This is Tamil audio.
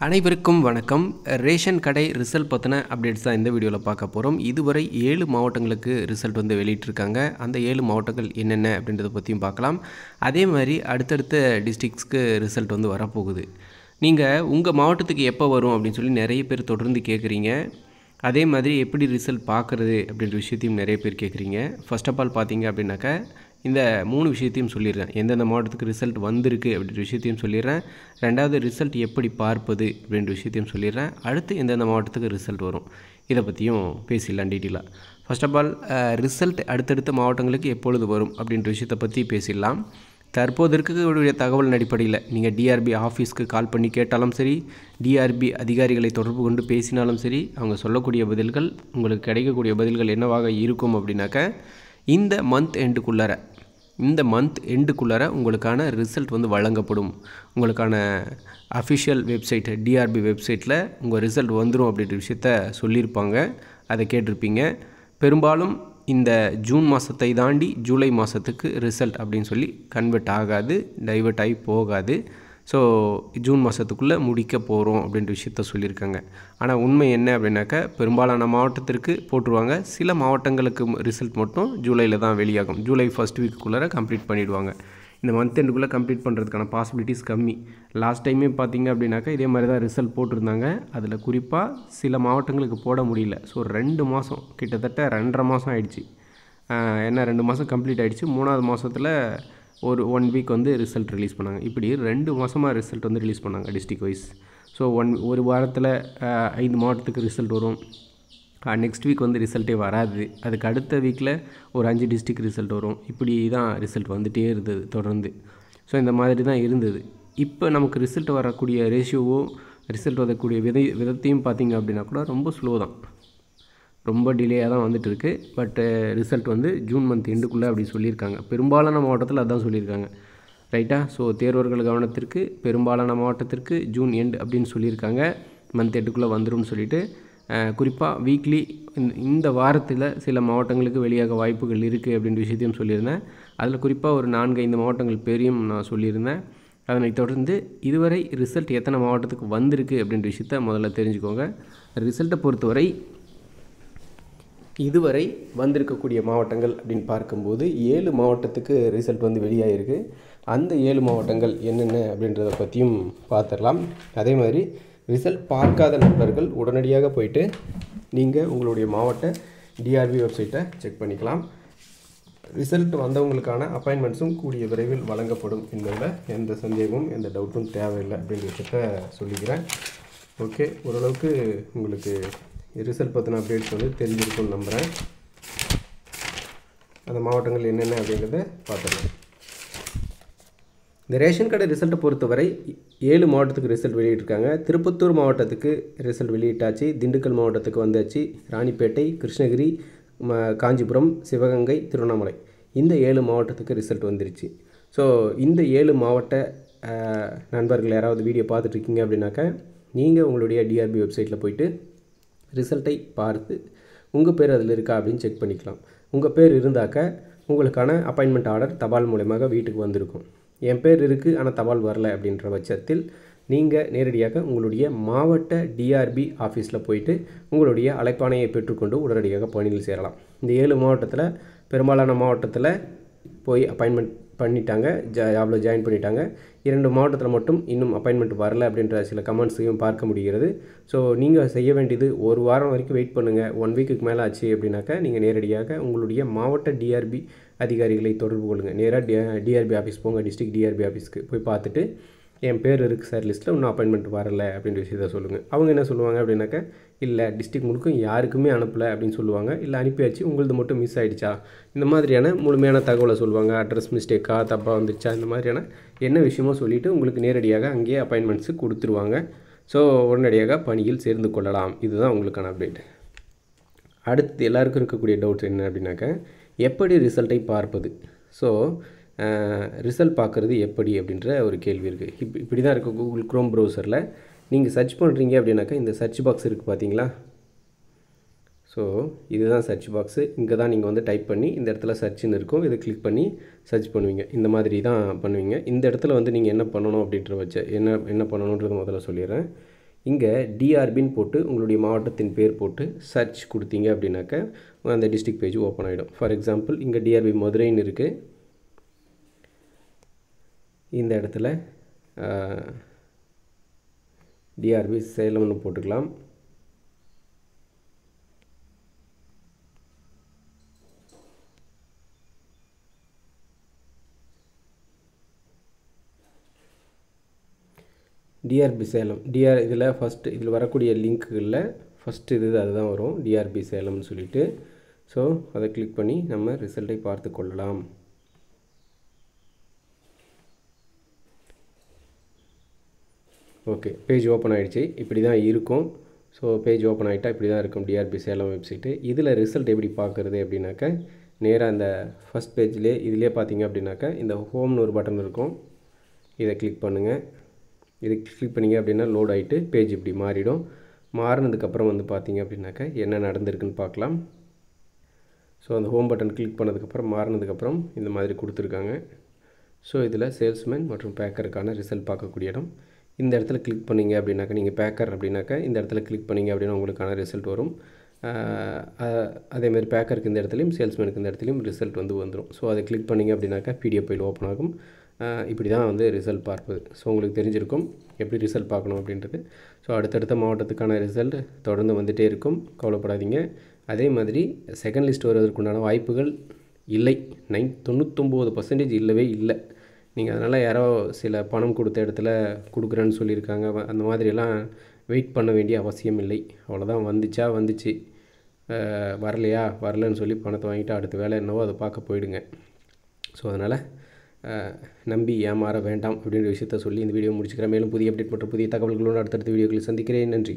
அனைவருக்கும் வணக்கம். ரேஷன் கடை ரிசல்ட் பற்றின அப்டேட்ஸ் தான் இந்த வீடியோவில் பார்க்க போகிறோம். இதுவரை 7 மாவட்டங்களுக்கு ரிசல்ட் வந்து வெளியிட்டிருக்காங்க. அந்த 7 மாவட்டங்கள் என்னென்ன அப்படின்றத பற்றியும் பார்க்கலாம். அதே மாதிரி அடுத்தடுத்த டிஸ்ட்ரிக்ஸ்க்கு ரிசல்ட் வந்து வரப்போகுது. நீங்கள் உங்கள் மாவட்டத்துக்கு எப்போ வரும் அப்படின்னு சொல்லி நிறைய பேர் தொடர்ந்து கேட்குறீங்க. அதே மாதிரி எப்படி ரிசல்ட் பார்க்குறது அப்படின்ற விஷயத்தையும் நிறைய பேர் கேட்குறீங்க. ஃபர்ஸ்ட் ஆஃப் ஆல் பார்த்தீங்க அப்படின்னாக்கா இந்த 3 விஷயத்தையும் சொல்லிடுறேன். எந்தெந்த மாவட்டத்துக்கு ரிசல்ட் வந்திருக்கு அப்படின்ற விஷயத்தையும் சொல்லிடுறேன். ரெண்டாவது ரிசல்ட் எப்படி பார்ப்பது அப்படின்ற விஷயத்தையும் சொல்லிடுறேன். அடுத்து எந்தெந்த மாவட்டத்துக்கு ரிசல்ட் வரும் இதை பற்றியும் பேசிடலாம் டீட்டெயிலாக. ஃபர்ஸ்ட் ஆஃப் ஆல் ரிசல்ட் அடுத்தடுத்த மாவட்டங்களுக்கு எப்பொழுது வரும் அப்படின்ற விஷயத்தை பற்றி பேசிடலாம். தற்போது இருக்கக்கூடிய தகவலின் அடிப்படையில் நீங்கள் டிஆர்பி ஆஃபீஸ்க்கு கால் பண்ணி கேட்டாலும் சரி, டிஆர்பி அதிகாரிகளை தொடர்பு கொண்டு பேசினாலும் சரி, அவங்க சொல்லக்கூடிய பதில்கள் உங்களுக்கு கிடைக்கக்கூடிய பதில்கள் என்னவாக இருக்கும் அப்படின்னாக்க இந்த மந்த் எண்டுக்குள்ளார உங்களுக்கான ரிசல்ட் வந்து வழங்கப்படும். உங்களுக்கான அஃபிஷியல் வெப்சைட் டிஆர்பி வெப்சைட்டில் உங்கள் ரிசல்ட் வந்துடும் அப்படின்ற விஷயத்த சொல்லியிருப்பாங்க. அதை கேட்டிருப்பீங்க. பெரும்பாலும் இந்த ஜூன் மாதத்தை தாண்டி ஜூலை மாதத்துக்கு ரிசல்ட் அப்படின்னு சொல்லி கன்வெர்ட் ஆகாது, டைவர்ட் ஆகி போகாது. ஸோ ஜூன் மாதத்துக்குள்ளே முடிக்க போகிறோம் அப்படின்ற விஷயத்த சொல்லியிருக்காங்க. ஆனால் உண்மை என்ன அப்படின்னாக்கா பெரும்பாலான மாவட்டத்திற்கு போட்டுருவாங்க. சில மாவட்டங்களுக்கு ரிசல்ட் மட்டும் ஜூலையில் தான் வெளியாகும். ஜூலை ஃபர்ஸ்ட் வீக்குள்ளே கம்ப்ளீட் பண்ணிவிடுவாங்க. இந்த மந்த் எண்டுக்குள்ளே கம்ப்ளீட் பண்ணுறதுக்கான பாசிபிலிட்டிஸ் கம்மி. லாஸ்ட் டைமே பார்த்தீங்க அப்படின்னாக்கா இதே மாதிரி தான் ரிசல்ட் போட்டிருந்தாங்க. அதில் குறிப்பாக சில மாவட்டங்களுக்கு போட முடியல. ஸோ 2 மாதம் கிட்டத்தட்ட 2.5 மாதம் ஆயிடுச்சு. ஏன்னா 2 மாதம் கம்ப்ளீட் ஆகிடுச்சு. 3வது மாதத்தில் ஒரு 1 வீக் வந்து ரிசல்ட் ரிலீஸ் பண்ணாங்க. இப்படி 2 மாதமாக ரிசல்ட் வந்து ரிலீஸ் பண்ணாங்க டிஸ்ட்ரிக் வைஸ். ஸோ ஒரு வாரத்தில் 5 மாவட்டத்துக்கு ரிசல்ட் வரும். நெக்ஸ்ட் வீக் வந்து ரிசல்ட்டே வராது. அதுக்கு அடுத்த வீக்கில் ஒரு 5 டிஸ்ட்ரிக் ரிசல்ட் வரும். இப்படி தான் ரிசல்ட் வந்துகிட்டே இருந்தது தொடர்ந்து. ஸோ இந்த மாதிரி தான் இருந்தது. இப்போ நமக்கு ரிசல்ட் வரக்கூடிய ரேஷியோவோ ரிசல்ட் வரக்கூடிய விதத்தையும் பார்த்திங்க அப்படின்னா கூட ரொம்ப ஸ்லோ தான், ரொம்ப டிலேயாக தான் வந்துட்டு இருக்குது. பட் ரிசல்ட் வந்து ஜூன் மந்த் எண்டுக்குள்ளே அப்படி சொல்லியிருக்காங்க. பெரும்பாலான மாவட்டத்தில் அதுதான் சொல்லியிருக்காங்க. ரைட்டா? ஸோ தேர்வர்கள் கவனத்திற்கு பெரும்பாலான மாவட்டத்திற்கு ஜூன் எண்டு அப்படின்னு சொல்லியிருக்காங்க. மந்த் எண்டுக்குள்ளே வந்துடும் சொல்லிட்டு குறிப்பாக வீக்லி இந்த வாரத்தில் சில மாவட்டங்களுக்கு வெளியாக வாய்ப்புகள் இருக்குது அப்படின்ற விஷயத்தையும் சொல்லியிருந்தேன். அதில் குறிப்பாக ஒரு 4-5 மாவட்டங்கள் பேரையும் நான் சொல்லியிருந்தேன். அதனைத் தொடர்ந்து இதுவரை ரிசல்ட் எத்தனை மாவட்டத்துக்கு வந்திருக்கு அப்படின்ற விஷயத்த முதல்ல தெரிஞ்சுக்கோங்க. ரிசல்ட்டை பொறுத்தவரை இதுவரை வந்திருக்கக்கூடிய மாவட்டங்கள் அப்படின்னு பார்க்கும்போது 7 மாவட்டத்துக்கு ரிசல்ட் வந்து வெளியாகிருக்கு. அந்த 7 மாவட்டங்கள் என்னென்ன அப்படின்றத பற்றியும் பார்த்துடலாம். அதே மாதிரி ரிசல்ட் பார்க்காத நண்பர்கள் உடனடியாக போயிட்டு நீங்கள் உங்களுடைய மாவட்ட டிஆர்பி வெப்சைட்டை செக் பண்ணிக்கலாம். ரிசல்ட் வந்தவங்களுக்கான அப்பாயின்மெண்ட்ஸும் கூடிய விரைவில் வழங்கப்படும் என்பதில் எந்த சந்தேகமும் எந்த டவுட்டும் தேவையில்லை அப்படின்ற விஷயத்த சொல்லிக்கிறேன். ஓகே, ஓரளவுக்கு உங்களுக்கு ரிசல்ட் பற்றின அப்டேட்ஸ் வந்து தெரிஞ்சிருக்கும்னு நம்புகிறேன். அந்த மாவட்டங்கள் என்னென்ன அப்படிங்கிறத பார்த்துக்கலாம். இந்த ரேஷன் கடை ரிசல்ட்டை பொறுத்தவரை 7 மாவட்டத்துக்கு ரிசல்ட் வெளியிட்டிருக்காங்க. திருப்பத்தூர் மாவட்டத்துக்கு ரிசல்ட் வெளியிட்டாச்சு, திண்டுக்கல் மாவட்டத்துக்கு வந்தாச்சு, ராணிப்பேட்டை, கிருஷ்ணகிரி, காஞ்சிபுரம், சிவகங்கை, திருவண்ணாமலை இந்த 7 மாவட்டத்துக்கு ரிசல்ட் வந்துருச்சு. ஸோ இந்த 7 மாவட்ட நண்பர்கள் யாராவது வீடியோ பார்த்துட்ருக்கீங்க அப்படின்னாக்கா நீங்கள் உங்களுடைய டிஆர்பி வெப்சைட்டில் போயிட்டு ரிசல்ட்டை பார்த்து உங்கள் பேர் அதில் இருக்கா அப்படின்னு செக் பண்ணிக்கலாம். உங்கள் பேர் இருந்தாக்க உங்களுக்கான அப்பாயின்மெண்ட் ஆர்டர் தபால் மூலமாக வீட்டுக்கு வந்திருக்கும். என் பேர் இருக்குது ஆனால் தபால் வரல அப்படின்ற பட்சத்தில் நீங்கள் நேரடியாக உங்களுடைய மாவட்ட டிஆர்பி ஆஃபீஸில் போயிட்டு உங்களுடைய அழைப்பாணையை பெற்றுக்கொண்டு உடனடியாக பணியில் சேரலாம். இந்த 7 மாவட்டத்தில் பெரும்பாலான மாவட்டத்தில் போய் அப்பாயின்மெண்ட் பண்ணிட்டாங்க, ஜாபில் ஜாயின் பண்ணிட்டாங்க. 2 மாவட்டத்தில் மட்டும் இன்னும் அப்பாயின்மெண்ட் வரல அப்படின்ற சில கமெண்ட்ஸையும் பார்க்க முடிகிறது. ஸோ நீங்கள் செய்ய வேண்டியது ஒரு வாரம் வரைக்கும் வெயிட் பண்ணுங்கள். 1 வீக்குக்கு மேலே ஆச்சு அப்படின்னாக்கா நீங்கள் நேரடியாக உங்களுடைய மாவட்ட டிஆர்பி அதிகாரிகளை தொடர்பு கொள்ளுங்கள். நேராக டிஆர்பி ஆஃபீஸ் போங்க, டிஸ்ட்ரிக்ட் டிஆர்பி ஆஃபீஸ்க்கு போய் பார்த்துட்டு என் பேர் இருக்குது சார் லிஸ்ட்டில், இன்னும் அப்பாயின்மெண்ட் வரல அப்படின்ற விஷயத்த சொல்லுங்கள். அவங்க என்ன சொல்லுவாங்க அப்படின்னாக்கா இல்லை டிஸ்ட்ரிக்ட் முழுக்க யாருக்குமே அனுப்பலை அப்படின்னு சொல்லுவாங்க. இல்லை அனுப்பியாச்சு, உங்களது மட்டும் மிஸ் ஆகிடுச்சா, இந்த மாதிரியான முழுமையான தகவலை சொல்லுவாங்க. அட்ரஸ் மிஸ்டேக்கா, தப்பாக வந்துருச்சா, இந்த மாதிரியான என்ன விஷயமோ சொல்லிவிட்டு உங்களுக்கு நேரடியாக அங்கேயே அப்பாயின்மெண்ட்ஸு கொடுத்துருவாங்க. ஸோ உடனடியாக பணியில் சேர்ந்து கொள்ளலாம். இதுதான் உங்களுக்கான அப்டேட். அடுத்து எல்லாருக்கும் இருக்கக்கூடிய டவுட்ஸ் என்ன அப்படின்னாக்கா எப்படி ரிசல்ட்டை பார்ப்பது. ஸோ ரிசல்ட் பார்க்குறது எப்படி அப்படின்ற ஒரு கேள்வி இருக்குது. இப்படி தான் இருக்குது. கூகுள் க்ரோம் ப்ரௌசரில் நீங்கள் சர்ச் பண்ணுறீங்க அப்படின்னாக்கா இந்த சர்ச் பாக்ஸ் இருக்குது பார்த்தீங்களா. ஸோ இதுதான் சர்ச் பாக்ஸு. இங்கே தான் நீங்கள் வந்து டைப் பண்ணி இந்த இடத்துல சர்ச்சுன்னு இருக்கும், இதை கிளிக் பண்ணி சர்ச் பண்ணுவீங்க. இந்த மாதிரி தான் பண்ணுவீங்க. இந்த இடத்துல வந்து நீங்கள் என்ன பண்ணணும் அப்படின்ற என்ன பண்ணணுன்றது முதல்ல சொல்லிடுறேன். இங்கே டிஆர்பின்னு போட்டு உங்களுடைய மாவட்டத்தின் பேர் போட்டு சர்ச் கொடுத்தீங்க அப்படின்னாக்கா அந்த டிஸ்ட்ரிக்ட் பேஜ் ஓப்பன் ஆகிடும். ஃபார் எக்ஸாம்பிள் இங்கே டிஆர்பி மதுரைன்னு இருக்குது. இந்த இடத்துல டிஆர்பி சேலம்னு போட்டுக்கலாம். டிஆர்பி சேலம் இதில் ஃபஸ்ட்டு இதில் வரக்கூடிய லிங்க்குகளில் ஃபஸ்ட்டு அதுதான் வரும், டிஆர்பி சேலம்னு சொல்லிட்டு. ஸோ அதை கிளிக் பண்ணி நம்ம ரிசல்ட்டை பார்த்து கொள்ளலாம். ஓகே, பேஜ் ஓப்பன் ஆகிடுச்சு. இப்படி தான் இருக்கும். ஸோ பேஜ் ஓப்பன் ஆகிட்டா இப்படி தான் இருக்கும் டிஆர்பி சேலம் வெப்சைட்டு. இதில் ரிசல்ட் எப்படி பார்க்குறது அப்படின்னாக்கா நேராக அந்த ஃபஸ்ட் பேஜ்லேயே இதிலே பார்த்தீங்க அப்படின்னாக்கா இந்த ஹோம்னு ஒரு பட்டன் இருக்கும். இதை கிளிக் பண்ணுங்கள். இதை கிளிக் பண்ணிங்க அப்படின்னா லோட் ஆகிட்டு பேஜ் இப்படி மாறிடும். மாறினதுக்கப்புறம் வந்து பார்த்தீங்க அப்படின்னாக்கா என்ன நடந்திருக்குன்னு பார்க்கலாம். ஸோ அந்த ஹோம் பட்டன் கிளிக் பண்ணதுக்கப்புறம் மாறினதுக்கப்புறம் இந்த மாதிரி கொடுத்துருக்காங்க. ஸோ இதில் சேல்ஸ்மேன் மற்றும் பேக்கருக்கான ரிசல்ட் பார்க்கக்கூடிய இடம். இந்த இடத்துல கிளிக் பண்ணிங்க அப்படின்னாக்கா நீங்கள் பேக்கர் அப்படின்னாக்கா இந்த இடத்துல கிளிக் பண்ணிங்க அப்படின்னா உங்களுக்கான ரிசல்ட் வரும். அதேமாதிரி பேக்கருக்கு இந்த இடத்துலையும் சேல்ஸ்மேனுக்கு இந்த இடத்துலையும் ரிசல்ட் வந்துடும். ஸோ அதை கிளிக் பண்ணிங்க அப்படின்னாக்கா பிடிஎஃப் ஃபைல் ஓப்பன் ஆகும். இப்படி தான் வந்து ரிசல்ட் பார்ப்பது. ஸோ உங்களுக்கு தெரிஞ்சிருக்கும் எப்படி ரிசல்ட் பார்க்கணும் அப்படின்றது. ஸோ அடுத்தடுத்த மாவட்டத்துக்கான ரிசல்ட் தொடர்ந்து வந்துகிட்டே இருக்கும், கவலைப்படாதீங்க. அதே மாதிரி செகண்ட் லிஸ்ட் வருவதற்குண்டான வாய்ப்புகள் இல்லை, 99% இல்லவே இல்லை. நீங்கள் அதனால் யாரோ சில பணம் கொடுத்த இடத்துல கொடுக்குறேன்னு சொல்லியிருக்காங்க, அந்த மாதிரியெல்லாம் வெயிட் பண்ண வேண்டிய அவசியம் இல்லை. அவ்வளோதான், வந்துச்சு, வரலன்னு சொல்லி பணத்தை வாங்கிட்டு அடுத்த வேலை என்னவோ அதை பார்க்க போயிடுங்க. ஸோ அதனால் நம்பி ஏமாற வேண்டாம் அப்படின்ற விஷயத்த சொல்லி இந்த வீடியோ முடிச்சுக்கிறேன். மேலும் புதிய அப்டேட் மற்றும் புதிய தகவல்களோடு அடுத்தடுத்த வீடியோக்களில் சந்திக்கிறேன். நன்றி.